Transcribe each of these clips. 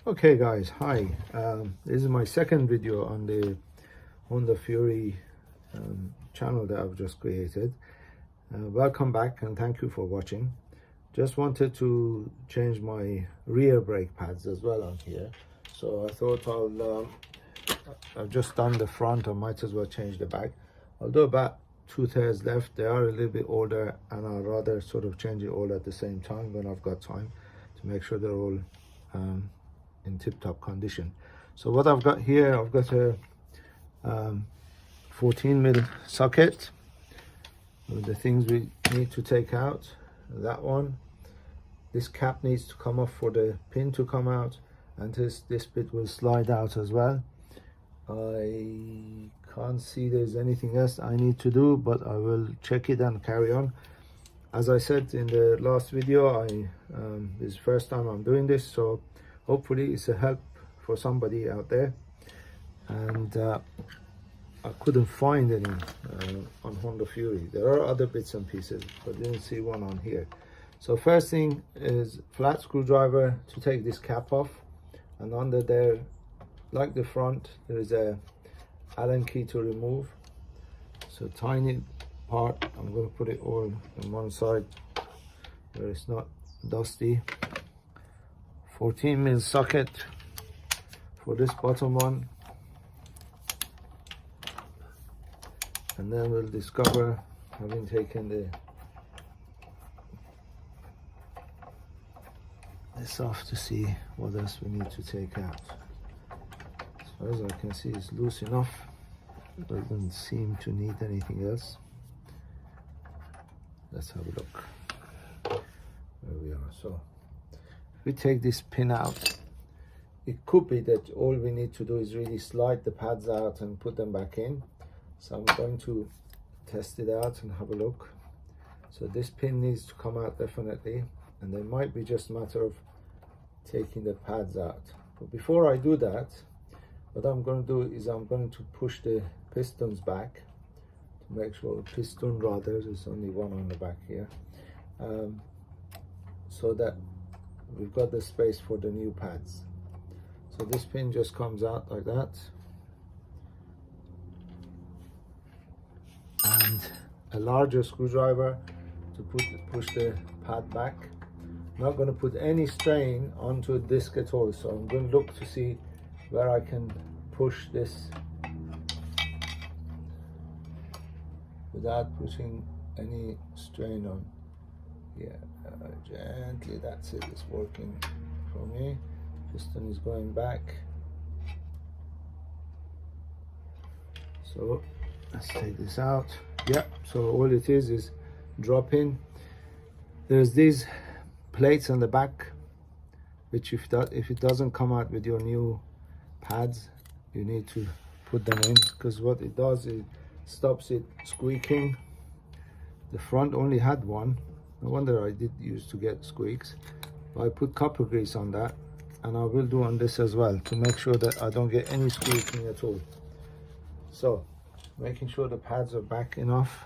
Okay guys, hi. This is my second video on the Honda Fury channel that I've just created. Welcome back and thank you for watching. Just wanted to change my rear brake pads as well on here. So I thought I've just done the front, I might as well change the back. Although about 2/3 left, they are a little bit older and I'd rather sort of change it all at the same time when I've got time to make sure they're all in tip-top condition. So what I've got here, I've got a 14mm socket with the things we need to take out. That one, this cap needs to come off for the pin to come out, and this bit will slide out as well. I can't see there's anything else I need to do, but I will check it and carry on. As I said in the last video, this is the first time I'm doing this, so hopefully it's a help for somebody out there. And I couldn't find any on Honda Fury. There are other bits and pieces, but didn't see one on here. So first thing is flat screwdriver to take this cap off, and under there, like the front, there is a Allen key to remove. So tiny part, I'm going to put it all on one side where it's not dusty. 14mm socket for this bottom one, and then we'll discover, having taken this off, to see what else we need to take out. As far as I can see, it's loose enough. It doesn't seem to need anything else. Let's have a look. There we are. So we take this pin out. It could be that all we need to do is really slide the pads out and put them back in. So I'm going to test it out and have a look. So this pin needs to come out definitely, and there might be just a matter of taking the pads out. But before I do that, what I'm going to do is I'm going to push the pistons back to make sure, piston rather, there's only one on the back here, so that we've got the space for the new pads. So this pin just comes out like that, and a larger screwdriver to push the pad back. I'm not going to put any strain onto a disc at all, so I'm going to look to see where I can push this without putting any strain on. Yeah, gently, that's it, it's working for me. Piston is going back. So let's take this out. Yeah, so all it is drop in. There's these plates on the back, which if it doesn't come out with your new pads, you need to put them in, because what it does is stops it squeaking. The front only had one. No wonder I did used to get squeaks. But I put copper grease on that, and I will do on this as well to make sure that I don't get any squeaking at all. So making sure the pads are back enough.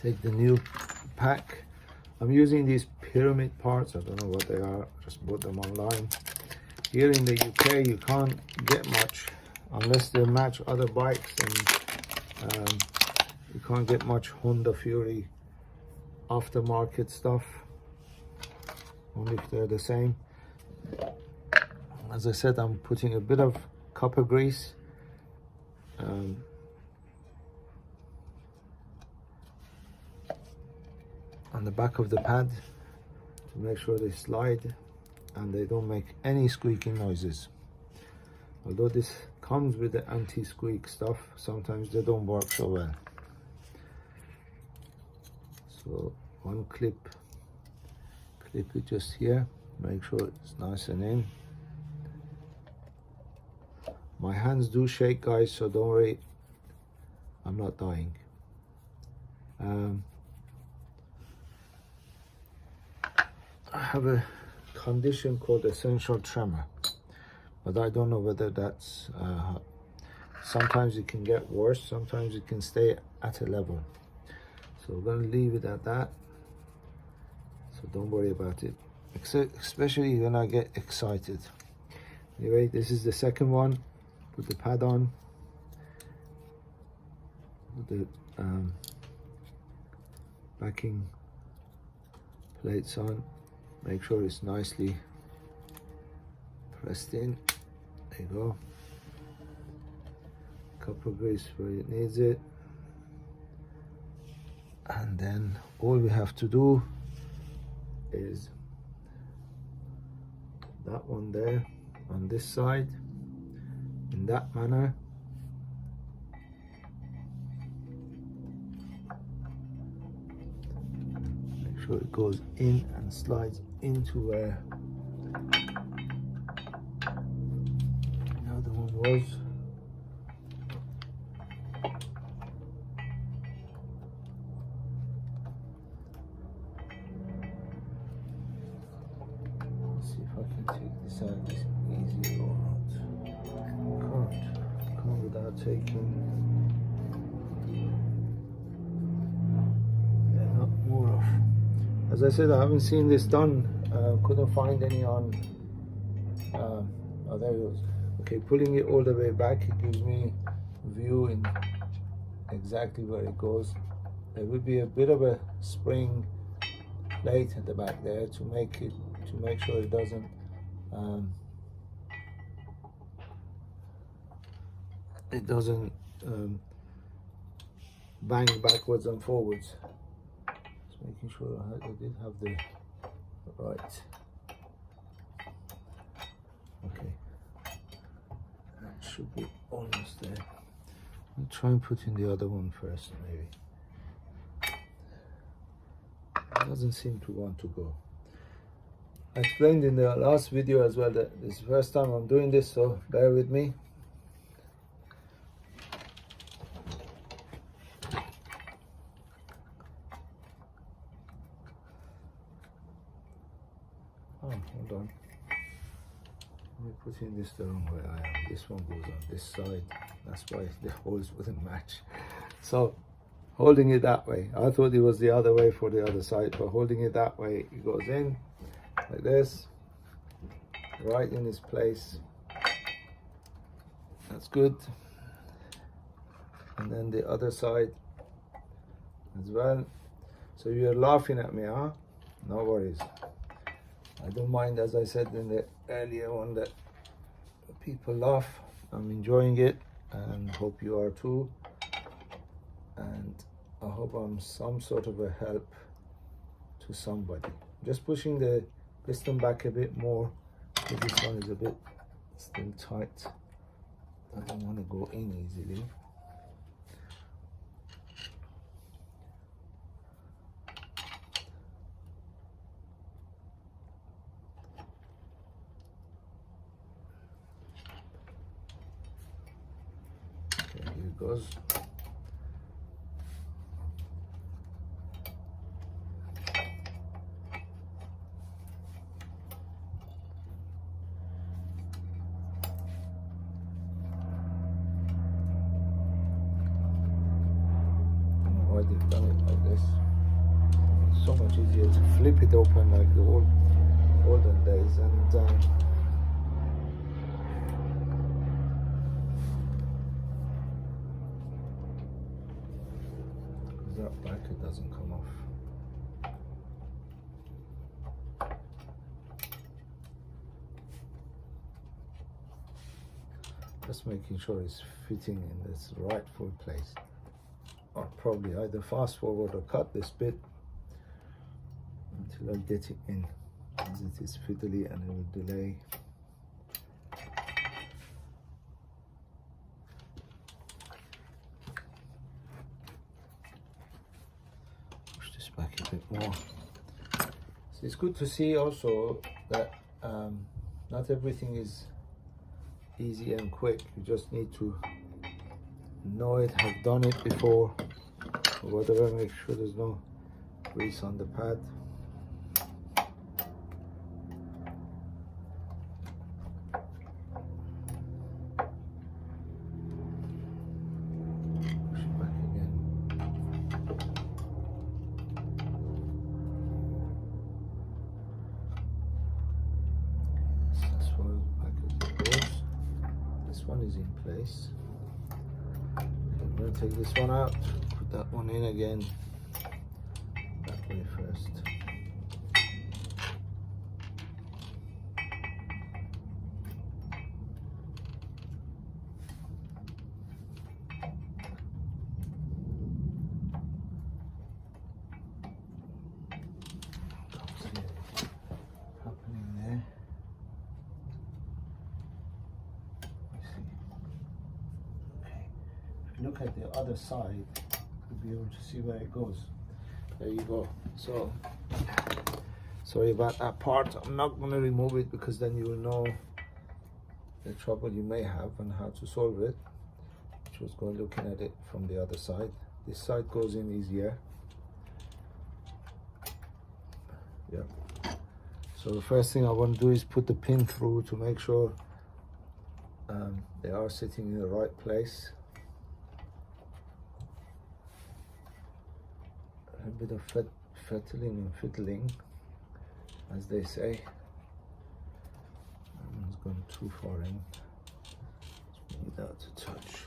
Take the new pack. I'm using these pyramid parts. I don't know what they are, just bought them online. Here in the UK you can't get much unless they match other bikes, and you can't get much Honda Fury aftermarket stuff, only if they're the same. As I said, I'm putting a bit of copper grease on the back of the pad to make sure they slide and they don't make any squeaking noises. Although this comes with the anti-squeak stuff, sometimes they don't work so well. So one clip it just here, make sure it's nice and in. My hands do shake, guys, so don't worry, I'm not dying. I have a condition called essential tremor, but I don't know whether that's sometimes it can get worse, sometimes it can stay at a level. So we're going to leave it at that, so don't worry about it. especially when I get excited. Anyway, this is the second one. Put the pad on, put the backing plates on, make sure it's nicely pressed in. There you go. Couple of grease where it needs it, and then all we have to do is that one there on this side in that manner. Make sure it goes in and slides into where the other one was. Let's see if I can take this out. It's easy or not. Can't without taking not more off. As I said, I haven't seen this done. Couldn't find any on. Oh, there it goes. Okay, pulling it all the way back, it gives me a view in exactly where it goes. There would be a bit of a spring plate at the back there to make sure it doesn't bang backwards and forwards. Just making sure I did have the right. Okay, that should be almost there. I'll try and put in the other one first, maybe. It doesn't seem to want to go. I explained in the last video as well that this is the first time I'm doing this, so bear with me. Oh, hold on. Let me put in this the wrong way. This one goes on this side. That's why the holes wouldn't match. So, holding it that way. I thought it was the other way for the other side, but holding it that way, it goes in like this, right in its place. That's good. And then the other side as well. So you're laughing at me, huh? No worries. I don't mind, as I said in the earlier one, that people laugh. I'm enjoying it and hope you are too. And I hope I'm some sort of a help to somebody. Just pushing the piston back a bit more. This one is a bit still tight. Doesn't want to go in easily. Okay, here it goes. They've done it like this. It's so much easier to flip it open like the olden days, and that bracket doesn't come off. Just making sure it's fitting in this rightful place. I'll probably either fast forward or cut this bit until I get it in, as it is fiddly and it will delay. Push this back a bit more. So it's good to see also that not everything is easy and quick. You just need to know it, have done it before, or whatever. Make sure there's no grease on the pad. Push it back again. as far as back as it goes. This one is in place. I'm going to take this one out, put that one in again, that way first. Look at the other side, you'll be able to see where it goes. There you go. So sorry about that part. I'm not going to remove it because then you will know the trouble you may have and how to solve it, which was going looking at it from the other side. This side goes in easier. Yeah. So the first thing I want to do is put the pin through to make sure they are sitting in the right place. A bit of fettling and fiddling, as they say. That one's gone too far in. Need that to touch.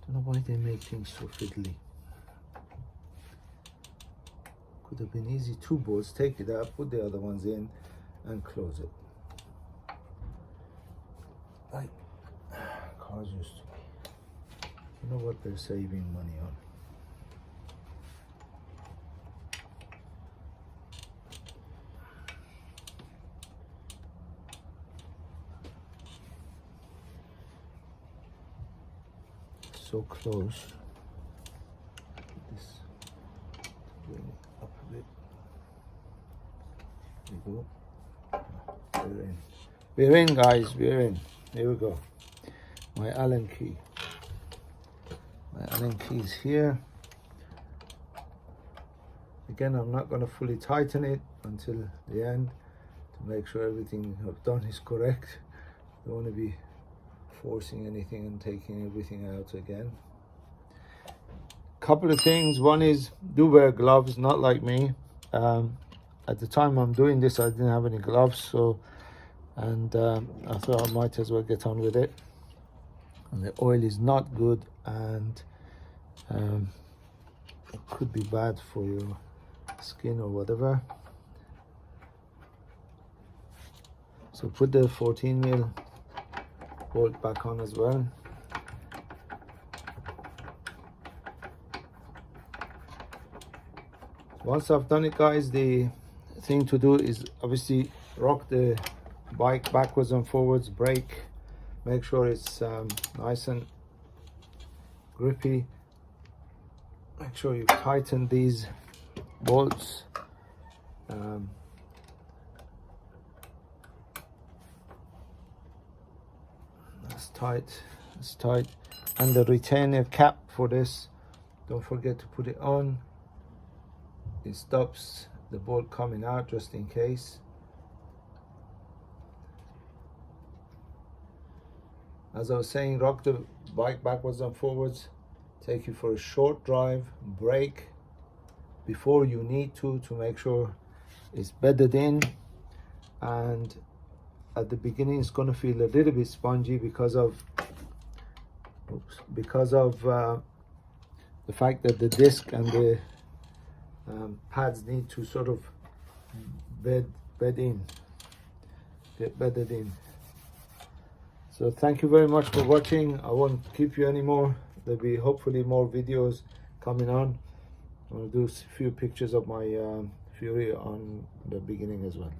Don't know why they make things so fiddly. Could have been easy, 2 bolts, take it out, put the other ones in and close it. Like cars used to be. You know what they're saving money on. So close. This, bring it up a bit. There we go. We're in. We're in, guys. We're in. Here we go. My Allen key. My Allen key is here. Again, I'm not going to fully tighten it until the end to make sure everything I've done is correct. Don't want to be forcing anything and taking everything out again. Couple of things. One is, do wear gloves, not like me. At the time I'm doing this, I didn't have any gloves, so I thought I might as well get on with it. And the oil is not good, and it could be bad for your skin or whatever. So put the 14mm bolt back on as well. Once I've done it, guys, the thing to do is obviously rock the bike backwards and forwards, brake, make sure it's nice and grippy. Make sure you tighten these bolts. That's tight, it's tight. And the retainer cap for this, don't forget to put it on. It stops the bolt coming out just in case. As I was saying, rock the bike backwards and forwards, take you for a short drive, brake before you need to make sure it's bedded in. And at the beginning it's going to feel a little bit spongy because of the fact that the disc and the pads need to sort of get bedded in. So thank you very much for watching. I won't keep you anymore. There'll be hopefully more videos coming on. I'll do a few pictures of my Fury on the beginning as well.